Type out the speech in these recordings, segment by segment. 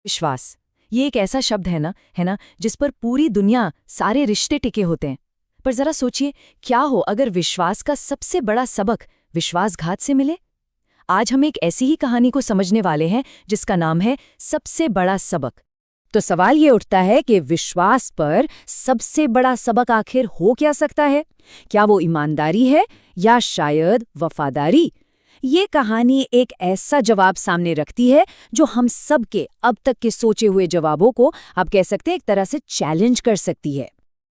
विश्वास, ये एक ऐसा शब्द है ना जिस पर पूरी दुनिया, सारे रिश्ते टिके होते हैं। पर जरा सोचिए, क्या हो अगर विश्वास का सबसे बड़ा सबक विश्वासघात से मिले। आज हम एक ऐसी ही कहानी को समझने वाले हैं जिसका नाम है सबसे बड़ा सबक। तो सवाल ये उठता है कि विश्वास पर सबसे बड़ा सबक आखिर हो क्या सकता है? क्या वो ईमानदारी है या शायद वफादारी? ये कहानी एक ऐसा जवाब सामने रखती है जो हम सब के अब तक के सोचे हुए जवाबों को, आप कह सकते हैं, एक तरह से चैलेंज कर सकती है।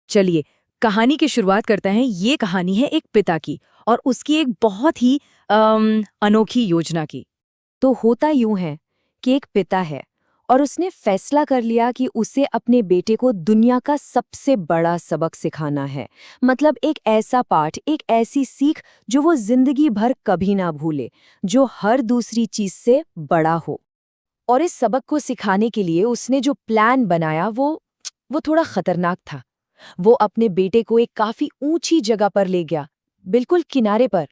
चलिए कहानी की शुरुआत करते हैं। ये कहानी है एक पिता की और उसकी एक बहुत ही अनोखी योजना की। तो होता यूं है कि एक पिता है और उसने फैसला कर लिया कि उसे अपने बेटे को दुनिया का सबसे बड़ा सबक सिखाना है। मतलब एक ऐसा पाठ, एक ऐसी सीख जो वो जिंदगी भर कभी ना भूले, जो हर दूसरी चीज से बड़ा हो। और इस सबक को सिखाने के लिए उसने जो प्लान बनाया वो थोड़ा खतरनाक था। वो अपने बेटे को एक काफी ऊंची जगह पर ले गया, बिल्कुल किनारे पर,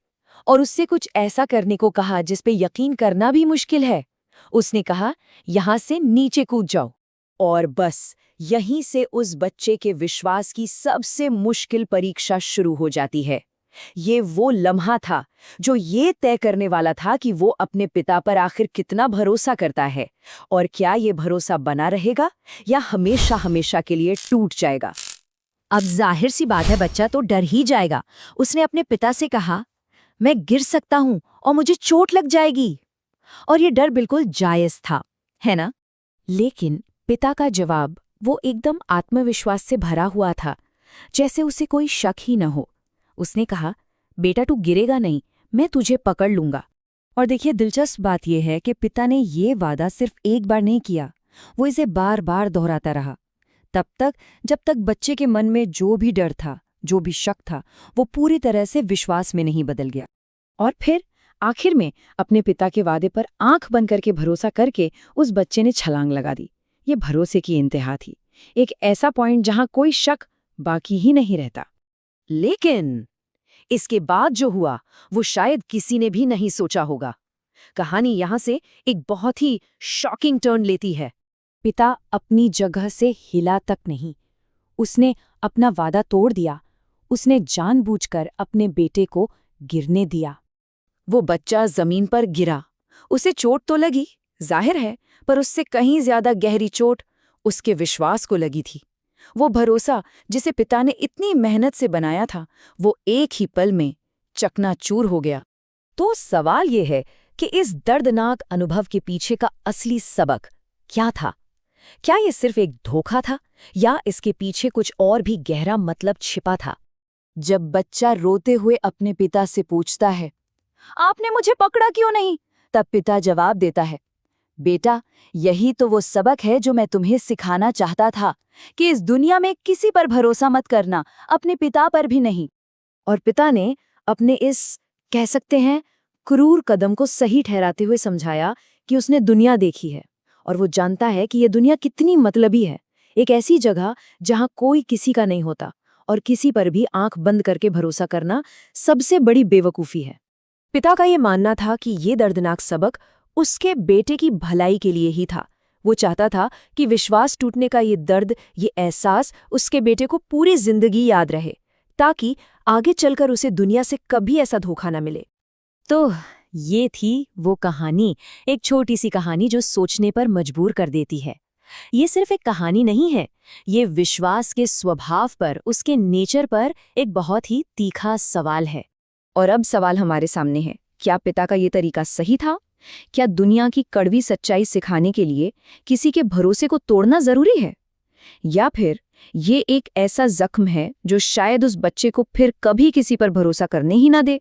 और उससे कुछ ऐसा करने को कहा जिस पे यकीन करना भी मुश्किल है। उसने कहा, यहां से नीचे कूद जाओ। और बस यहीं से उस बच्चे के विश्वास की सबसे मुश्किल परीक्षा शुरू हो जाती है। ये वो लम्हा था जो ये तय करने वाला था कि वो अपने पिता पर आखिर कितना भरोसा करता है, और क्या ये भरोसा बना रहेगा या हमेशा हमेशा के लिए टूट जाएगा। अब जाहिर सी बात है, बच्चा तो डर ही जाएगा। उसने अपने पिता से कहा, मैं गिर सकता हूं और मुझे चोट लग जाएगी। और ये डर बिल्कुल जायज था, है ना? लेकिन पिता का जवाब वो एकदम आत्मविश्वास से भरा हुआ था, जैसे उसे कोई शक ही न हो। उसने कहा, बेटा तू गिरेगा नहीं, मैं तुझे पकड़ लूंगा। और देखिए, दिलचस्प बात यह है कि पिता ने ये वादा सिर्फ एक बार नहीं किया, वो इसे बार बार दोहराता रहा, तब तक जब तक बच्चे के मन में जो भी डर था, जो भी शक था, वो पूरी तरह से विश्वास में नहीं बदल गया। और फिर आखिर में अपने पिता के वादे पर आंख बंद करके भरोसा करके उस बच्चे ने छलांग लगा दी। ये भरोसे की इंतहा थी, एक ऐसा पॉइंट जहां कोई शक बाकी ही नहीं रहता। लेकिन इसके बाद जो हुआ वो शायद किसी ने भी नहीं सोचा होगा। कहानी यहां से एक बहुत ही शॉकिंग टर्न लेती है। पिता अपनी जगह से हिला तक नहीं। उसने अपना वादा तोड़ दिया। उसने जानबूझकर अपने बेटे को गिरने दिया। वो बच्चा जमीन पर गिरा। उसे चोट तो लगी, जाहिर है, पर उससे कहीं ज्यादा गहरी चोट उसके विश्वास को लगी थी। वो भरोसा जिसे पिता ने इतनी मेहनत से बनाया था, वो एक ही पल में चकनाचूर हो गया। तो सवाल ये है कि इस दर्दनाक अनुभव के पीछे का असली सबक क्या था? क्या ये सिर्फ एक धोखा था या इसके पीछे कुछ और भी गहरा मतलब छिपा था? जब बच्चा रोते हुए अपने पिता से पूछता है, आपने मुझे पकड़ा क्यों नहीं? तब पिता जवाब देता है, बेटा, यही तो वो सबक है जो मैं तुम्हें सिखाना चाहता था, कि इस दुनिया में किसी पर भरोसा मत करना, अपने पिता पर भी नहीं। और पिता ने अपने इस, कह सकते हैं, क्रूर कदम को सही ठहराते हुए समझाया कि उसने दुनिया देखी है और वो जानता है कि ये दुनिया कितनी मतलबी है। एक ऐसी जगह जहां कोई किसी का नहीं होता और किसी पर भी आंख बंद करके भरोसा करना सबसे बड़ी बेवकूफ़ी है। पिता का ये मानना था कि ये दर्दनाक सबक उसके बेटे की भलाई के लिए ही था। वो चाहता था कि विश्वास टूटने का ये दर्द, ये एहसास उसके बेटे को पूरी जिंदगी याद रहे, ताकि आगे चलकर उसे दुनिया से कभी ऐसा धोखा न मिले। तो ये थी वो कहानी, एक छोटी सी कहानी जो सोचने पर मजबूर कर देती है। ये सिर्फ एक कहानी नहीं है, ये विश्वास के स्वभाव पर, उसके नेचर पर एक बहुत ही तीखा सवाल है। और अब सवाल हमारे सामने है, क्या पिता का ये तरीका सही था? क्या दुनिया की कड़वी सच्चाई सिखाने के लिए किसी के भरोसे को तोड़ना जरूरी है? या फिर ये एक ऐसा जख्म है जो शायद उस बच्चे को फिर कभी किसी पर भरोसा करने ही ना दे?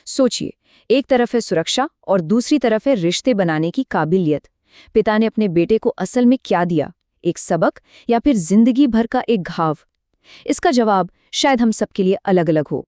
सोचिए, एक तरफ है सुरक्षा और दूसरी तरफ है रिश्ते बनाने की काबिलियत। पिता ने अपने बेटे को असल में क्या दिया, एक सबक या फिर जिंदगी भर का एक घाव? इसका जवाब शायद हम सबके लिए अलग अलग हो।